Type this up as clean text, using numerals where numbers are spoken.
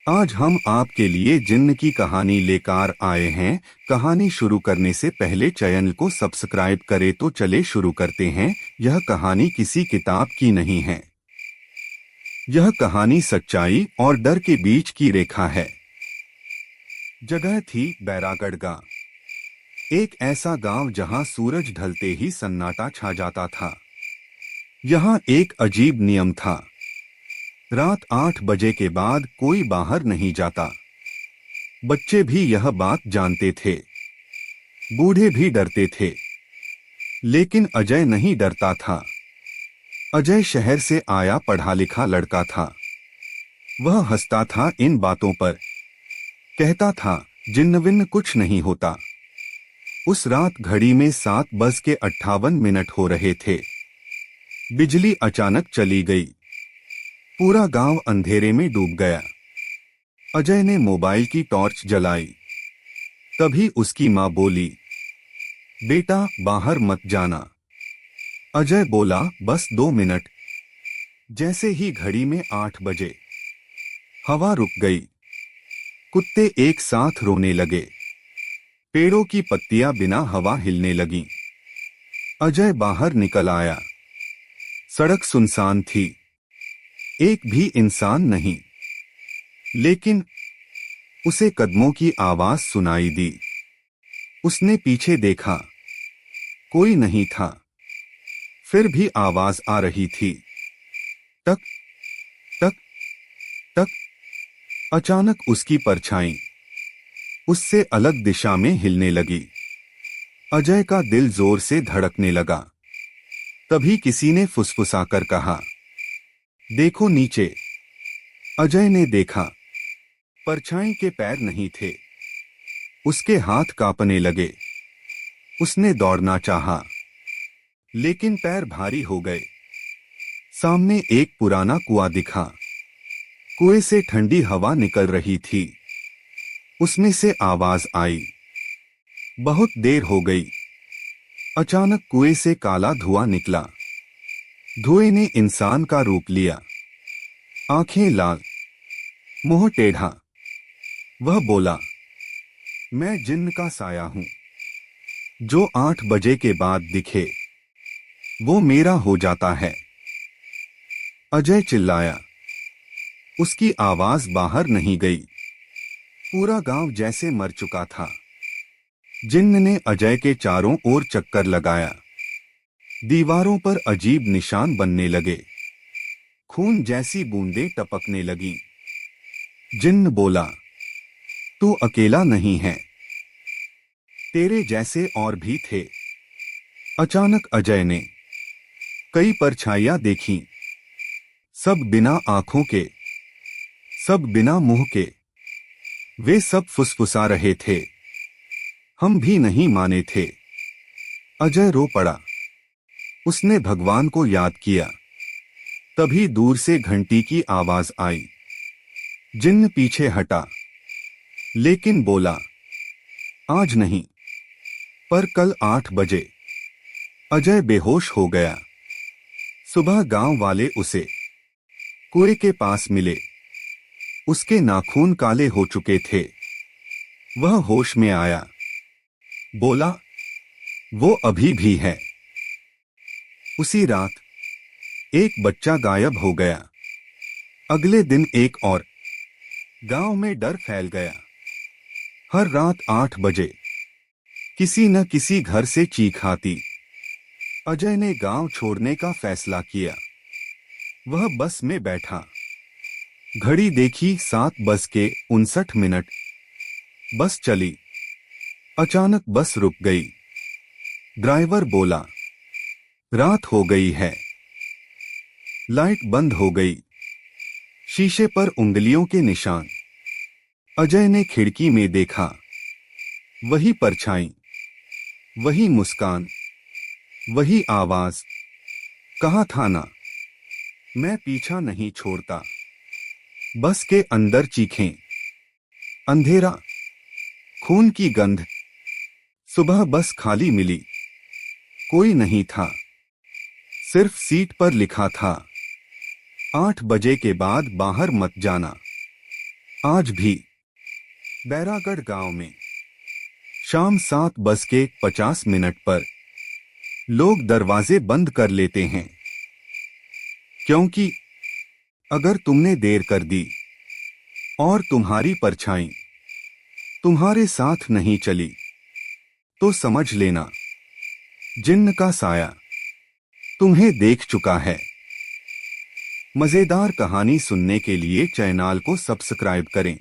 आज हम आपके लिए जिन्न की कहानी लेकर आए हैं। कहानी शुरू करने से पहले चैनल को सब्सक्राइब करें। तो चले शुरू करते हैं। यह कहानी किसी किताब की नहीं है। यह कहानी सच्चाई और डर के बीच की रेखा है। जगह थी बैरागढ़ गांव। एक ऐसा गांव जहां सूरज ढलते ही सन्नाटा छा जाता था। यहाँ एक अजीब नियम था। रात 8 बजे के बाद कोई बाहर नहीं जाता। बच्चे भी यह बात जानते थे। बूढ़े भी डरते थे। लेकिन अजय नहीं डरता था। अजय शहर से आया पढ़ा लिखा लड़का था। वह हंसता था इन बातों पर। कहता था जिन्न विन्न कुछ नहीं होता। उस रात घड़ी में 7:58 हो रहे थे। बिजली अचानक चली गई। पूरा गांव अंधेरे में डूब गया। अजय ने मोबाइल की टॉर्च जलाई। तभी उसकी माँ बोली, बेटा बाहर मत जाना। अजय बोला, बस 2 मिनट। जैसे ही घड़ी में 8 बजे, हवा रुक गई। कुत्ते एक साथ रोने लगे। पेड़ों की पत्तियां बिना हवा हिलने लगीं। अजय बाहर निकल आया। सड़क सुनसान थी। एक भी इंसान नहीं। लेकिन उसे कदमों की आवाज सुनाई दी। उसने पीछे देखा। कोई नहीं था। फिर भी आवाज आ रही थी। टक टक टक। अचानक उसकी परछाई उससे अलग दिशा में हिलने लगी। अजय का दिल जोर से धड़कने लगा। तभी किसी ने फुसफुसाकर कहा, देखो नीचे। अजय ने देखा। परछाई के पैर नहीं थे। उसके हाथ कांपने लगे। उसने दौड़ना चाहा, लेकिन पैर भारी हो गए। सामने एक पुराना कुआं दिखा। कुएं से ठंडी हवा निकल रही थी। उसमें से आवाज आई, बहुत देर हो गई। अचानक कुएं से काला धुआं निकला। धुएं ने इंसान का रूप लिया। आंखें लाल, मुंह टेढ़ा। वह बोला, मैं जिन्न का साया हूं। जो 8 बजे के बाद दिखे, वो मेरा हो जाता है। अजय चिल्लाया। उसकी आवाज बाहर नहीं गई। पूरा गांव जैसे मर चुका था। जिन्न ने अजय के चारों ओर चक्कर लगाया। दीवारों पर अजीब निशान बनने लगे। खून जैसी बूंदें टपकने लगीं। जिन्न बोला, तू अकेला नहीं है। तेरे जैसे और भी थे। अचानक अजय ने कई परछाइयां देखीं। सब बिना आंखों के, सब बिना मुंह के। वे सब फुसफुसा रहे थे। हम भी नहीं माने थे। अजय रो पड़ा। उसने भगवान को याद किया। तभी दूर से घंटी की आवाज आई। जिन्न पीछे हटा, लेकिन बोला, आज नहीं, पर कल 8 बजे। अजय बेहोश हो गया। सुबह गांव वाले उसे कुएं के पास मिले। उसके नाखून काले हो चुके थे। वह होश में आया। बोला, वो अभी भी है। उसी रात एक बच्चा गायब हो गया। अगले दिन एक और। गांव में डर फैल गया। हर रात 8 बजे किसी न किसी घर से चीख आती। अजय ने गांव छोड़ने का फैसला किया। वह बस में बैठा। घड़ी देखी, 7:59। बस चली। अचानक बस रुक गई। ड्राइवर बोला, रात हो गई है। लाइट बंद हो गई। शीशे पर उंगलियों के निशान। अजय ने खिड़की में देखा। वही परछाई, वही मुस्कान, वही आवाज। कहा था ना, मैं पीछा नहीं छोड़ता। बस के अंदर चीखें, अंधेरा, खून की गंध। सुबह बस खाली मिली। कोई नहीं था। सिर्फ सीट पर लिखा था, 8 बजे के बाद बाहर मत जाना। आज भी बैरागढ़ गांव में शाम 7:50 पर लोग दरवाजे बंद कर लेते हैं, क्योंकि अगर तुमने देर कर दी और तुम्हारी परछाई तुम्हारे साथ नहीं चली तो समझ लेना जिन्न का साया तुम्हें देख चुका है। मजेदार कहानी सुनने के लिए चैनल को सब्सक्राइब करें।